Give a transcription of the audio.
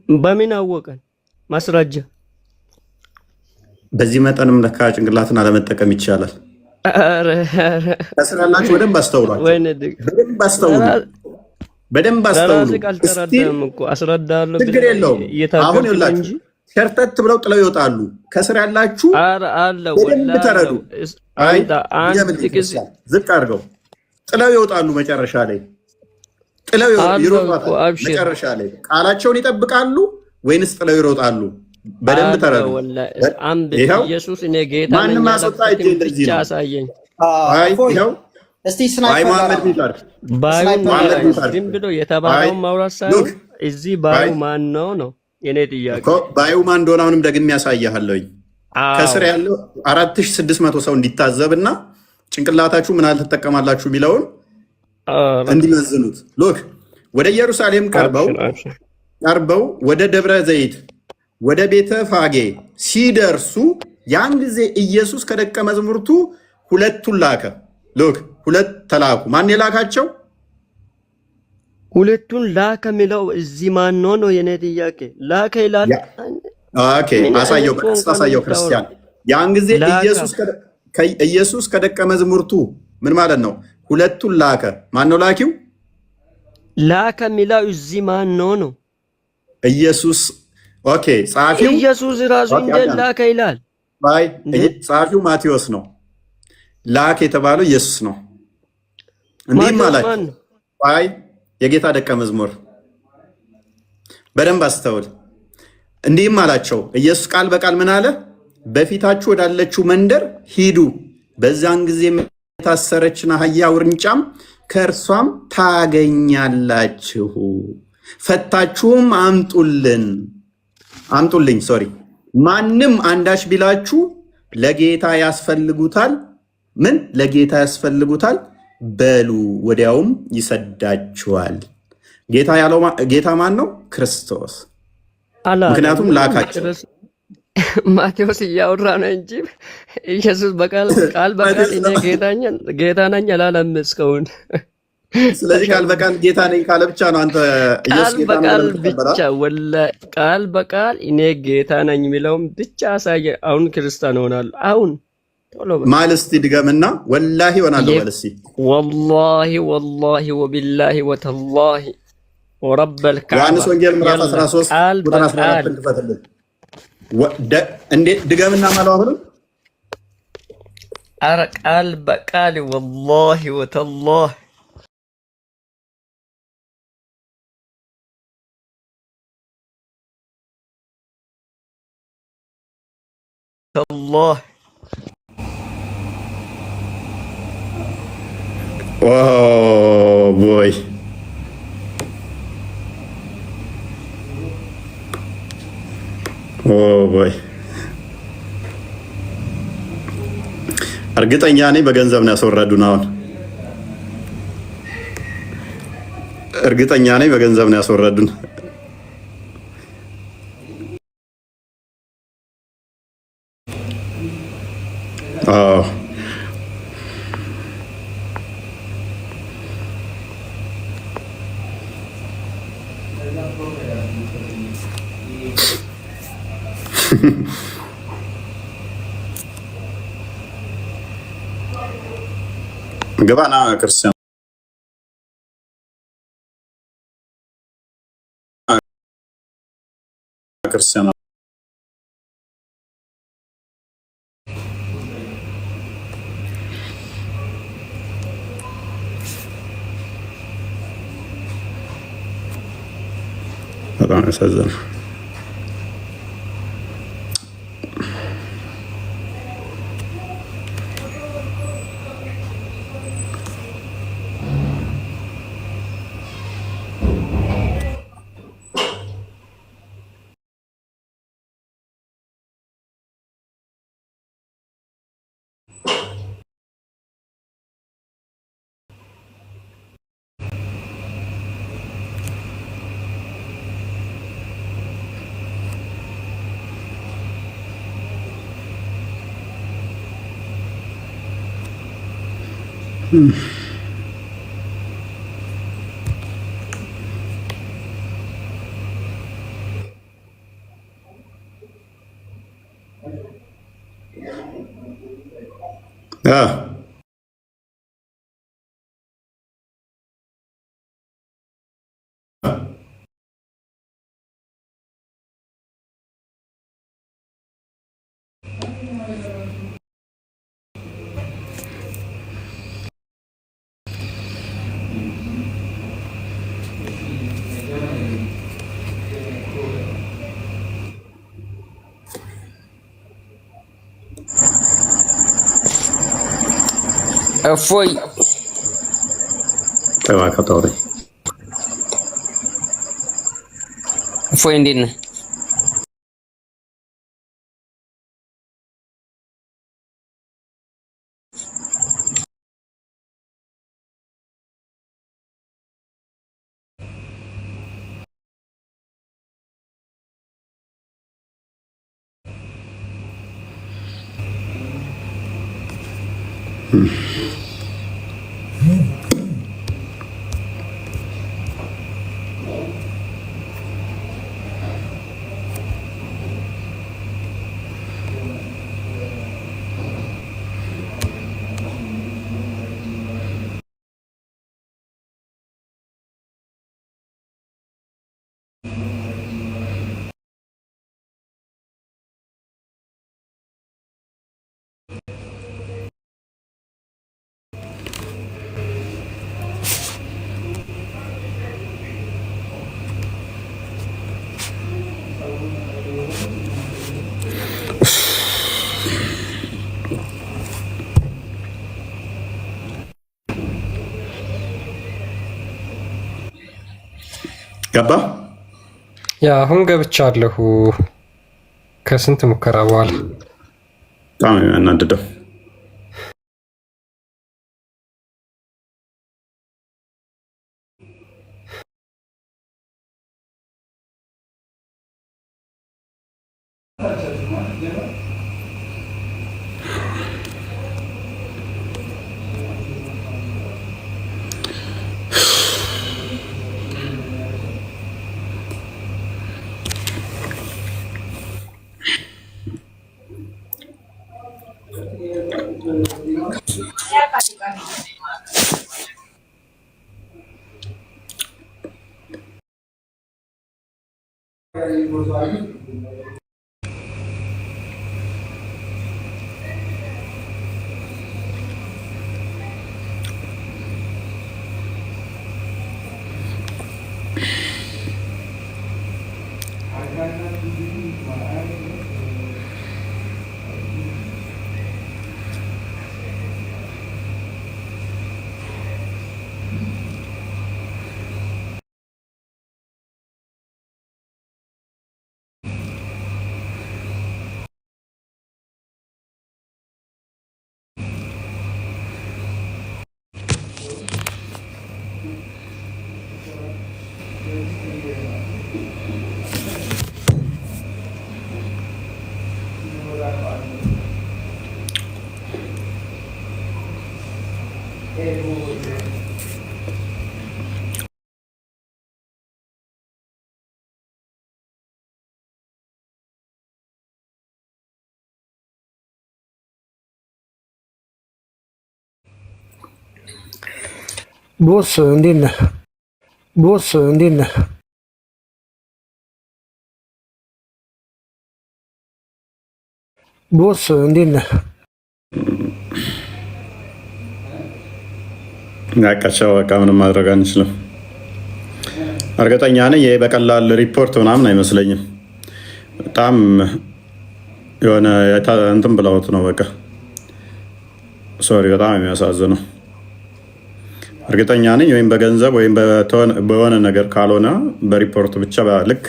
በምን አወቀን? ማስረጃ በዚህ መጠንም ለካ ጭንቅላትን አለመጠቀም ይቻላል። ከስር ያላችሁ በደንብ አስተውሏቸው። በደንብ አስተውሉ። በደንብ አስተውሉ። ችግር የለውም። አሁን ይላችሁ ሸርተት ብለው ጥለው ይወጣሉ። ከስር ያላችሁ በደንብ ተረዱ። ዝቅ አድርገው ጥለው ይወጣሉ። መጨረሻ ላይ ጥለው ይሮጣሉ። መጨረሻ ላይ ቃላቸውን ይጠብቃሉ ወይንስ ጥለው ይሮጣሉ? በደንብ ተረዱ። ኢየሱስ እኔ ጌታ ነኝ ማስወጣ እጄ እንደዚህ ነው። አሳየኝ። እስቲ ስናይፐር ዝም ብሎ የተባለውን ማውራት ሳይሆን እዚህ ባዩ ማን ነው ነው የኔ ጥያቄ። ባዩ ማን እንደሆነ አሁንም ደግሜ ያሳያለሁኝ። ከስር ያለው 4600 ሰው እንዲታዘብና ጭንቅላታችሁ ምን ያህል ትጠቀማላችሁ የሚለውን እንዲመዝኑት። ሎክ ወደ ኢየሩሳሌም ቀርበው ወደ ደብረ ዘይት ወደ ቤተ ፋጌ ሲደርሱ ያን ጊዜ ኢየሱስ ከደቀ መዝሙርቱ ሁለቱን ላከ። ሎክ ሁለት ተላኩ። ማን የላካቸው? ሁለቱን ላከ የሚለው እዚህ ማን ነው የኔ ጥያቄ። ላከ ይላል። ኦኬ አሳየው፣ በቀስታ አሳየው ክርስቲያን። ያን ጊዜ ኢየሱስ ከደቀ መዝሙርቱ ምን ማለት ነው? ሁለቱን ላከ። ማን ነው ላኪው? ላከ የሚለው እዚህ ማን ነው? ኢየሱስ። ኦኬ ጸሐፊው ኢየሱስ ራሱ እንዴት ላከ ይላል? ባይ ጸሐፊው ማቴዎስ ነው። ላክ የተባለው ኢየሱስ ነው። እንዲህም አላቸው። ባይ የጌታ ደቀ መዝሙር በደንብ አስተውል። እንዲህም አላቸው ኢየሱስ ቃል በቃል ምን አለ? በፊታችሁ ወዳለችው መንደር ሂዱ፣ በዛን ጊዜ የታሰረችን አህያ ውርንጫም ከእርሷም ታገኛላችሁ፣ ፈታችሁም አምጡልኝ። ማንም አንዳች ቢላችሁ ለጌታ ያስፈልጉታል፣ ምን ለጌታ ያስፈልጉታል በሉ፣ ወዲያውም ይሰዳችኋል። ጌታ ያለው ጌታ ማን ነው? ክርስቶስ። ምክንያቱም ላካቸው። ማቴዎስ እያወራ ነው እንጂ ኢየሱስ ቃል በቃል እኔ ጌታ ነኝ አላለም እስካሁን። ስለዚህ ቃል በቃል ጌታ ነኝ ካለ ብቻ ነው አንተ ኢየሱስ ጌታ ነው ብቻ። ወላሂ ቃል በቃል እኔ ጌታ ነኝ የሚለውም ብቻ አሳየ። አሁን ክርስቲያን ሆናለሁ። አሁን ማለት እስቲ ድገምና ወላሂ ሆናለሁ በል እስቲ። ወላሂ ወቢላሂ ወተላሂ ወረበል ከዕባ። ዮሐንስ ወንጌል ምዕራፍ 13 ቁጥር 14 እንክፈትልን። እንዴት ድገምና ማለው አሁንም ኧረ ቃል በቃል ወላሂ ወተላሂ ተላሂ ቦይ ቦይ እርግጠኛ ነኝ በገንዘብ ነው ያስወረዱን። አሁን እርግጠኛ ነኝ በገንዘብ ነው ያስወረዱን። ገባና ክርስቲያን በጣም ያሳዝናል። እፎይ እፎይ እንዴት ነህ? ገባ ያ አሁን ገብቻለሁ ከስንት ሙከራ በኋላ። በጣም ያናድደው ቦስ እንዴት ነህ? ቦስ እንዴት ነህ? ቦስ እንዴት ነህ? ያቃቸው በቃ ምንም ማድረግ አንችልም። እርግጠኛ ነኝ ይሄ በቀላል ሪፖርት ምናምን አይመስለኝም። በጣም የሆነ እንትን ብለውት ነው። በቃ ሶሪ፣ በጣም የሚያሳዝነው። እርግጠኛ ነኝ ወይም በገንዘብ ወይም በሆነ ነገር ካልሆነ በሪፖርት ብቻ ልክ